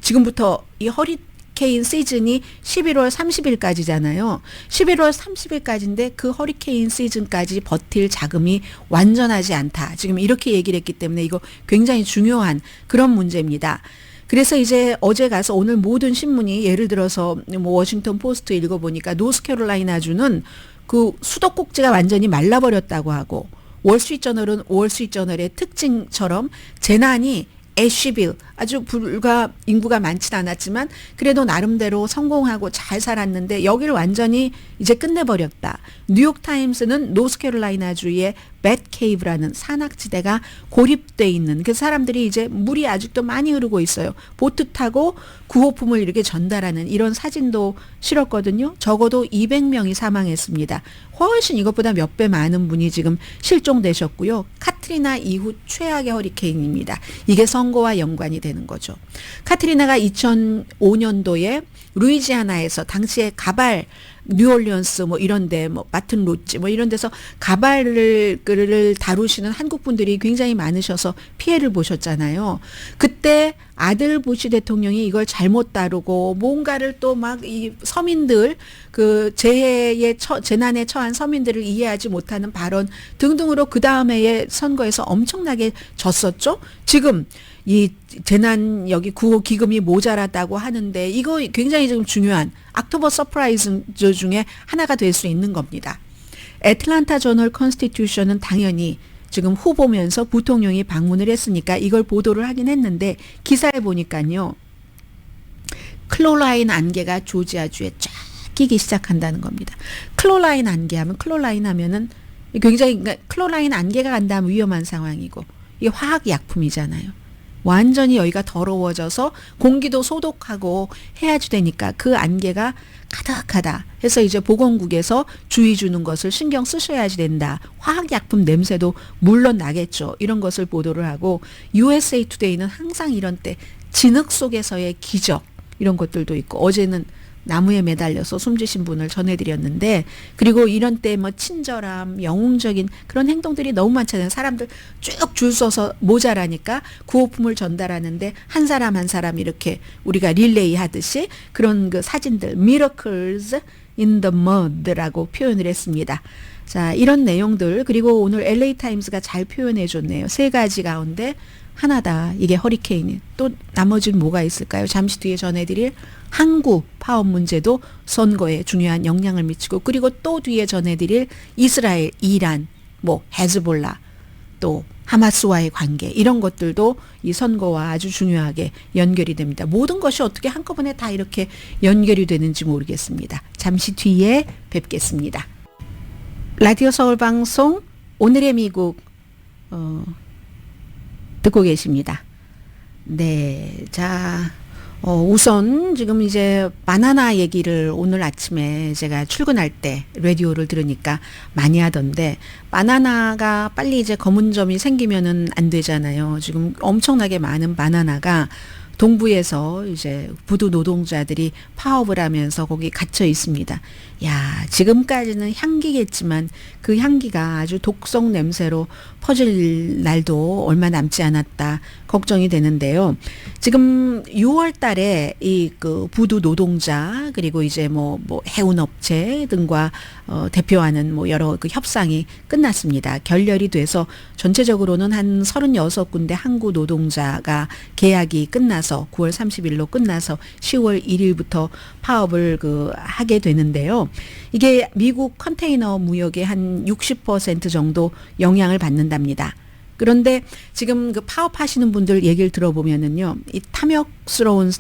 지금부터 이 허리케인 허리케인 시즌이 11월 30일까지잖아요. 11월 30일까지인데 그 허리케인 시즌까지 버틸 자금이 완전하지 않다. 지금 이렇게 얘기를 했기 때문에 이거 굉장히 중요한 그런 문제입니다. 그래서 이제 어제 가서 오늘 모든 신문이 예를 들어서 뭐 워싱턴 포스트 읽어보니까 노스캐롤라이나주는 그 수도꼭지가 완전히 말라버렸다고 하고 월스트리트저널은 월스트리트저널의 특징처럼 재난이 애쉬빌 아주 불과 인구가 많진 않았지만 그래도 나름대로 성공하고 잘 살았는데 여기를 완전히 이제 끝내버렸다. 뉴욕타임스는 노스캐롤라이나주의 뱃케이브라는 산악지대가 고립돼 있는 그 사람들이 이제 물이 아직도 많이 흐르고 있어요. 보트 타고 구호품을 이렇게 전달하는 이런 사진도 실었거든요. 적어도 200명이 사망했습니다. 훨씬 이것보다 몇 배 많은 분이 지금 실종되셨고요. 카트리나 이후 최악의 허리케인입니다. 이게 선거와 연관이 되는 거죠. 카트리나가 2005년도에 루이지아나에서 당시에 가발 뉴올리언스 뭐 이런데 뭐 바튼 로지 뭐 이런 데서 가발을 다루시는 한국 분들이 굉장히 많으셔서 피해를 보셨잖아요. 그때 아들 부시 대통령이 이걸 잘못 다루고 뭔가를 또 막 이 서민들 그 재난에 처한 서민들을 이해하지 못하는 발언 등등으로 그 다음해의 선거에서 엄청나게 졌었죠. 지금 이 재난 여기 구호 기금이 모자라다고 하는데 이거 굉장히 지금 중요한 옥토버 서프라이즈 중에 하나가 될 수 있는 겁니다. 애틀란타 저널 컨스티튜션은 당연히 지금 후보면서 부통령이 방문을 했으니까 이걸 보도를 하긴 했는데 기사에 보니까요. 클로라인 안개가 조지아주에 쫙 끼기 시작한다는 겁니다. 클로라인 안개하면 클로라인 하면은 굉장히 그러니까 클로라인 안개가 간다면 위험한 상황이고 이게 화학 약품이잖아요. 완전히 여기가 더러워져서 공기도 소독하고 해야지 되니까 그 안개가 가득하다 해서 이제 보건국에서 주의 주는 것을 신경 쓰셔야지 된다. 화학약품 냄새도 물론 나겠죠. 이런 것을 보도를 하고 USA 투데이는 항상 이런 때 진흙 속에서의 기적 이런 것들도 있고 어제는 나무에 매달려서 숨지신 분을 전해드렸는데 그리고 이런 때 뭐 친절함, 영웅적인 그런 행동들이 너무 많잖아요. 사람들 쭉 줄 서서 모자라니까 구호품을 전달하는데 한 사람 한 사람 이렇게 우리가 릴레이 하듯이 그런 그 사진들 Miracles in the Mud라고 표현을 했습니다. 자, 이런 내용들 그리고 오늘 LA 타임스가 잘 표현해 줬네요. 세 가지 가운데 하나다. 이게 허리케인이. 또 나머지는 뭐가 있을까요? 잠시 뒤에 전해드릴 항구 파업 문제도 선거에 중요한 영향을 미치고 그리고 또 뒤에 전해드릴 이스라엘, 이란, 뭐 헤즈볼라 또 하마스와의 관계 이런 것들도 이 선거와 아주 중요하게 연결이 됩니다. 모든 것이 어떻게 한꺼번에 다 이렇게 연결이 되는지 모르겠습니다. 잠시 뒤에 뵙겠습니다. 라디오 서울 방송 오늘의 미국 듣고 계십니다. 네, 자 우선 지금 이제 바나나 얘기를 오늘 아침에 제가 출근할 때 라디오를 들으니까 많이 하던데 바나나가 빨리 이제 검은 점이 생기면은 안 되잖아요. 지금 엄청나게 많은 바나나가 동부에서 이제 부두 노동자들이 파업을 하면서 거기 갇혀 있습니다. 야, 지금까지는 향기겠지만 그 향기가 아주 독성 냄새로 퍼질 날도 얼마 남지 않았다 걱정이 되는데요. 지금 6월 달에 이 그 부두 노동자 그리고 이제 뭐 해운업체 등과 대표하는 뭐 여러 그 협상이 끝났습니다. 결렬이 돼서 전체적으로는 한 36군데 항구 노동자가 계약이 끝나서 9월 30일로 끝나서 10월 1일부터 파업을 하게 되는데요. 이게 미국 컨테이너 무역의 한 60% 정도 영향을 받는답니다. 그런데 지금 그 파업하시는 분들 얘기를 들어보면은요, 이 탐욕스러운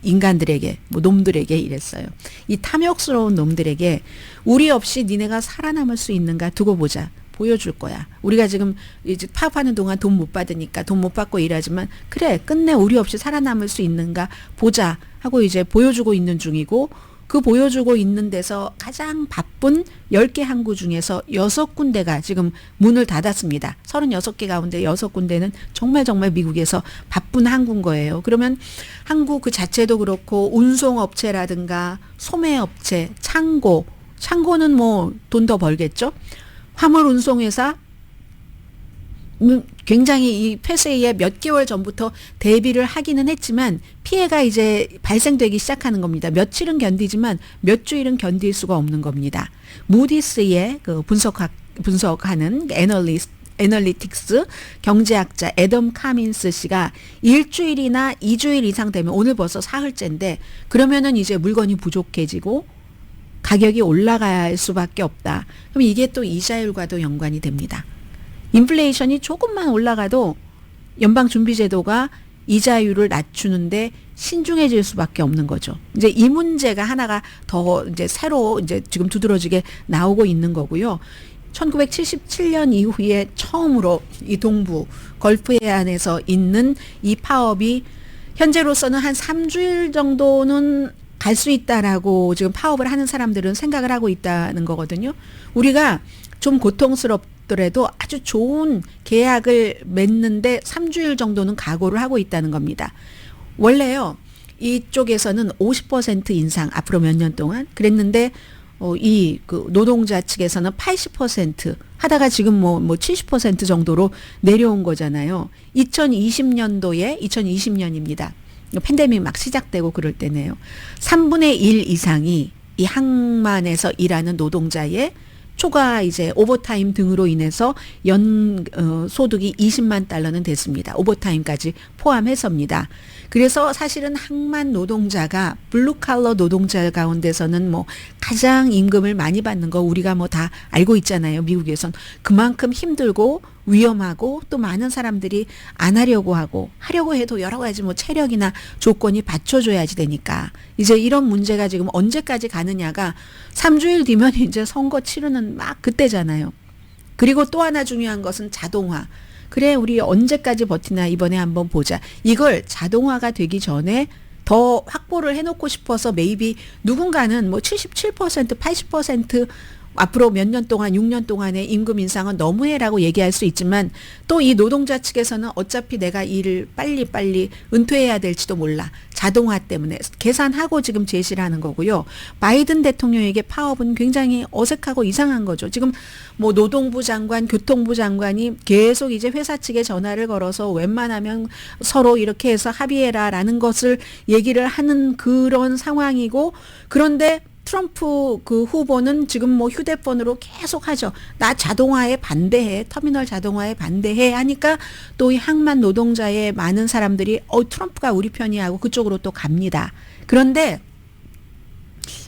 인간들에게, 뭐 놈들에게 이랬어요. 이 탐욕스러운 놈들에게 우리 없이 니네가 살아남을 수 있는가 두고 보자. 보여줄 거야. 우리가 지금 이제 파업하는 동안 돈 못 받으니까 돈 못 받고 일하지만 그래 끝내 우리 없이 살아남을 수 있는가 보자 하고 이제 보여주고 있는 중이고 그 보여주고 있는 데서 가장 바쁜 10개 항구 중에서 6군데가 지금 문을 닫았습니다. 36개 가운데 6군데는 정말 미국에서 바쁜 항구인 거예요. 그러면 항구 그 자체도 그렇고 운송업체라든가 소매업체, 창고는 뭐 돈 더 벌겠죠. 화물 운송회사 굉장히 이 폐쇄에 몇 개월 전부터 대비를 하기는 했지만 피해가 이제 발생되기 시작하는 겁니다. 며칠은 견디지만 몇 주일은 견딜 수가 없는 겁니다. 무디스의 그 분석하는 애널리틱스 경제학자 애덤 카민스 씨가 일주일이나 2주일 이상 되면 오늘 벌써 사흘째인데 그러면은 이제 물건이 부족해지고 가격이 올라갈 수밖에 없다. 그럼 이게 또 이자율과도 연관이 됩니다. 인플레이션이 조금만 올라가도 연방준비제도가 이자율을 낮추는데 신중해질 수밖에 없는 거죠. 이제 이 문제가 하나가 더 이제 새로 이제 지금 두드러지게 나오고 있는 거고요. 1977년 이후에 처음으로 이 동부 걸프 해안에서 있는 이 파업이 현재로서는 한 3주일 정도는 갈 수 있다라고 지금 파업을 하는 사람들은 생각을 하고 있다는 거거든요. 우리가 좀 고통스럽더라도 아주 좋은 계약을 맺는데 3주일 정도는 각오를 하고 있다는 겁니다. 원래요, 이쪽에서는 50% 인상 앞으로 몇 년 동안 그랬는데 이 그 노동자 측에서는 80% 하다가 지금 뭐 70% 정도로 내려온 거잖아요. 2020년입니다. 팬데믹 막 시작되고 그럴 때네요. 3분의 1 이상이 이 항만에서 일하는 노동자의 초과 이제 오버타임 등으로 인해서 소득이 20만 달러는 됐습니다. 오버타임까지 포함해서입니다. 그래서 사실은 항만 노동자가 블루칼러 노동자 가운데서는 뭐 가장 임금을 많이 받는 거 우리가 뭐 다 알고 있잖아요. 미국에선 그만큼 힘들고 위험하고 또 많은 사람들이 안 하려고 하려고 해도 여러 가지 뭐 체력이나 조건이 받쳐줘야지 되니까 이제 이런 문제가 지금 언제까지 가느냐가 3주일 뒤면 이제 선거 치르는 막 그때잖아요. 그리고 또 하나 중요한 것은 자동화. 그래 우리 언제까지 버티나 이번에 한번 보자. 이걸 자동화가 되기 전에 더 확보를 해놓고 싶어서 maybe 누군가는 뭐 77%, 80% 앞으로 몇 년 동안 6년 동안의 임금 인상은 너무해라고 얘기할 수 있지만 또 이 노동자 측에서는 어차피 내가 일을 빨리 은퇴해야 될지도 몰라. 자동화 때문에 계산하고 지금 제시를 하는 거고요. 바이든 대통령에게 파업은 굉장히 어색하고 이상한 거죠. 지금 뭐 노동부 장관, 교통부 장관이 계속 이제 회사 측에 전화를 걸어서 웬만하면 서로 이렇게 해서 합의해라라는 것을 얘기를 하는 그런 상황이고 그런데 트럼프 그 후보는 지금 뭐 휴대폰으로 계속 하죠. 나 자동화에 반대해. 터미널 자동화에 반대해 하니까 또 이 항만 노동자의 많은 사람들이 트럼프가 우리 편이야 하고 그쪽으로 또 갑니다. 그런데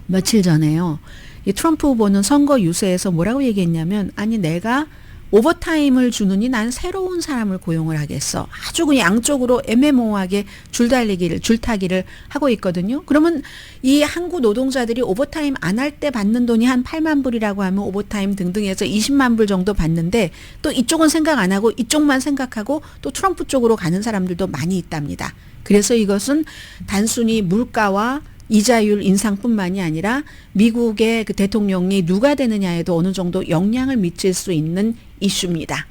며칠 전에요. 이 트럼프 후보는 선거 유세에서 뭐라고 얘기했냐면 아니 내가 오버타임을 주느니 난 새로운 사람을 고용을 하겠어. 아주 그냥 양쪽으로 애매모호하게 줄타기를 하고 있거든요. 그러면 이 한국 노동자들이 오버타임 안 할 때 받는 돈이 한 8만 불이라고 하면 오버타임 등등 해서 20만 불 정도 받는데 또 이쪽은 생각 안 하고 이쪽만 생각하고 또 트럼프 쪽으로 가는 사람들도 많이 있답니다. 그래서 이것은 단순히 물가와 이자율 인상뿐만이 아니라 미국의 그 대통령이 누가 되느냐에도 어느 정도 영향을 미칠 수 있는 이슈입니다.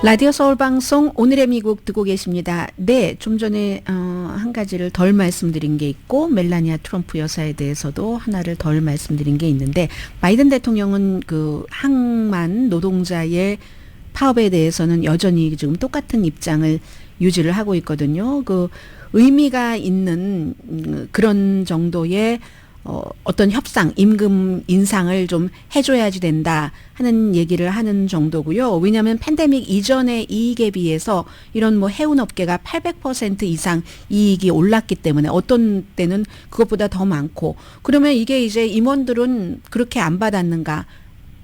라디오 서울방송 오늘의 미국 듣고 계십니다. 네, 좀 전에 한 가지를 덜 말씀드린 게 있고 멜라니아 트럼프 여사에 대해서도 하나를 덜 말씀드린 게 있는데 바이든 대통령은 그 항만 노동자의 파업에 대해서는 여전히 지금 똑같은 입장을 유지를 하고 있거든요. 그 의미가 있는 그런 정도의 어떤 협상, 임금 인상을 좀 해줘야지 된다 하는 얘기를 하는 정도고요. 왜냐하면 팬데믹 이전의 이익에 비해서 이런 뭐 해운업계가 800% 이상 이익이 올랐기 때문에 어떤 때는 그것보다 더 많고 그러면 이게 이제 임원들은 그렇게 안 받았는가?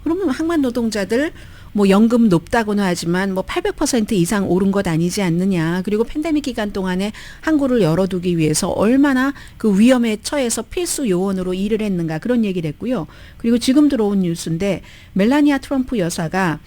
그러면 항만 노동자들 뭐 연금 높다고는 하지만 뭐 800% 이상 오른 것 아니지 않느냐. 그리고 팬데믹 기간 동안에 항구를 열어두기 위해서 얼마나 그 위험에 처해서 필수 요원으로 일을 했는가 그런 얘기를 했고요. 그리고 지금 들어온 뉴스인데 멜라니아 트럼프 여사가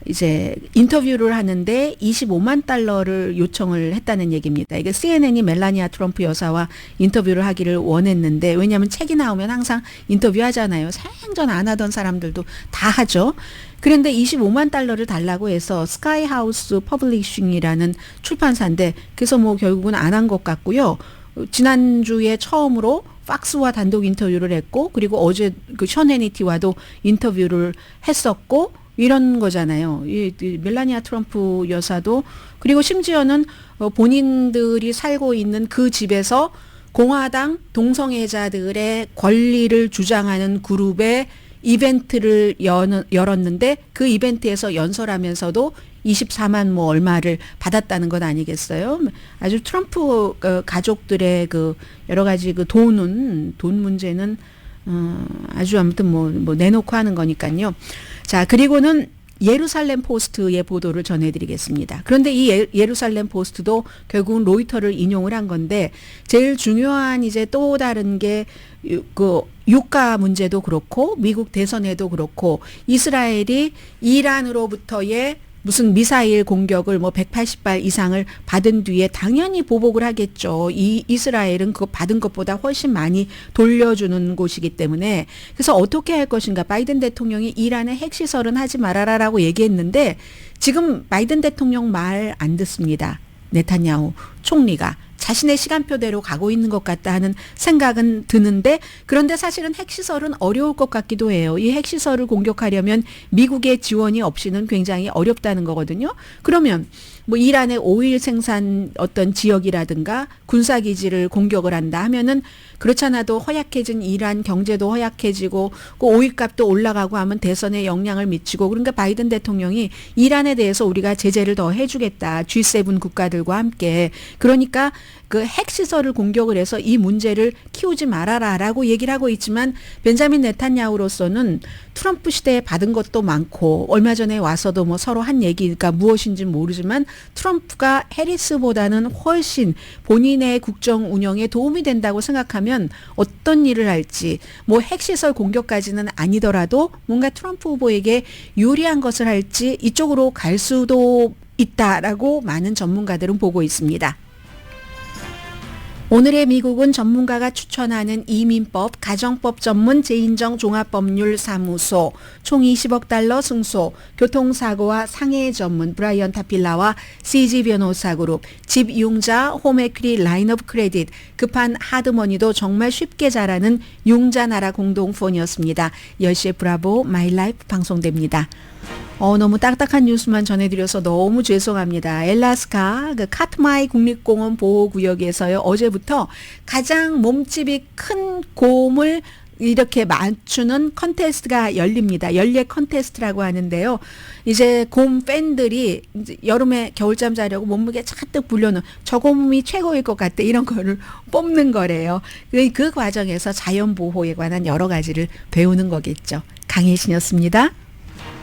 이제 인터뷰를 하는데 25만 달러를 요청을 했다는 얘기입니다. 이게 CNN이 멜라니아 트럼프 여사와 인터뷰를 하기를 원했는데 왜냐하면 책이 나오면 항상 인터뷰하잖아요. 생전 안 하던 사람들도 다 하죠. 그런데 25만 달러를 달라고 해서 스카이하우스 퍼블리싱이라는 출판사인데 그래서 뭐 결국은 안 한 것 같고요. 지난주에 처음으로 팍스와 단독 인터뷰를 했고 그리고 어제 그 션 해니티와도 인터뷰를 했었고 이런 거잖아요. 이 멜라니아 트럼프 여사도 그리고 심지어는 본인들이 살고 있는 그 집에서 공화당 동성애자들의 권리를 주장하는 그룹의 이벤트를 열었는데 그 이벤트에서 연설하면서도 24만 뭐 얼마를 받았다는 것 아니겠어요? 아주 트럼프 가족들의 그 여러 가지 그 돈 문제는 아주 아무튼 뭐 내놓고 하는 거니까요. 자, 그리고는 예루살렘 포스트의 보도를 전해드리겠습니다. 그런데 이 예루살렘 포스트도 결국은 로이터를 인용을 한 건데 제일 중요한 이제 또 다른 게 그 유가 문제도 그렇고 미국 대선에도 그렇고 이스라엘이 이란으로부터의 무슨 미사일 공격을 뭐 180발 이상을 받은 뒤에 당연히 보복을 하겠죠. 이 이스라엘은 그거 받은 것보다 훨씬 많이 돌려주는 곳이기 때문에 그래서 어떻게 할 것인가. 바이든 대통령이 이란의 핵시설은 하지 말아라라고 얘기했는데 지금 바이든 대통령 말 안 듣습니다. 네타냐후 총리가. 자신의 시간표대로 가고 있는 것 같다 하는 생각은 드는데 그런데 사실은 핵시설은 어려울 것 같기도 해요. 이 핵시설을 공격하려면 미국의 지원이 없이는 굉장히 어렵다는 거거든요. 그러면 뭐 이란의 오일 생산 어떤 지역이라든가 군사기지를 공격을 한다 하면은 그렇잖아도 허약해진 이란 경제도 허약해지고 그 오일값도 올라가고 하면 대선에 영향을 미치고 그러니까 바이든 대통령이 이란에 대해서 우리가 제재를 더 해주겠다. G7 국가들과 함께. 그러니까 그 핵시설을 공격을 해서 이 문제를 키우지 말아라라고 얘기를 하고 있지만 벤자민 네탄야후로서는 트럼프 시대에 받은 것도 많고 얼마 전에 와서도 뭐 서로 한 얘기가 무엇인지 모르지만 트럼프가 해리스보다는 훨씬 본인의 국정 운영에 도움이 된다고 생각하면 어떤 일을 할지 뭐 핵시설 공격까지는 아니더라도 뭔가 트럼프 후보에게 유리한 것을 할지 이쪽으로 갈 수도 있다라고 많은 전문가들은 보고 있습니다. 오늘의 미국은 전문가가 추천하는 이민법, 가정법 전문 재인정 종합법률사무소, 총 20억 달러 승소, 교통사고와 상해 전문 브라이언 타필라와 CG 변호사 그룹, 집 융자 홈에퀴리 라인업 크레딧, 급한 하드머니도 정말 쉽게 잘하는 융자나라 공동폰이었습니다. 10시에 브라보 마이 라이프 방송됩니다. 너무 딱딱한 뉴스만 전해드려서 너무 죄송합니다. 엘라스카 그 카트마이 국립공원 보호구역에서요. 어제부터 가장 몸집이 큰 곰을 이렇게 맞추는 컨테스트가 열립니다. 연례 컨테스트라고 하는데요. 이제 곰 팬들이 이제 여름에 겨울잠 자려고 몸무게 잔뜩 불려놓은 저 곰이 최고일 것 같아 이런 거를 뽑는 거래요. 그 과정에서 자연보호에 관한 여러 가지를 배우는 거겠죠. 강혜신이었습니다.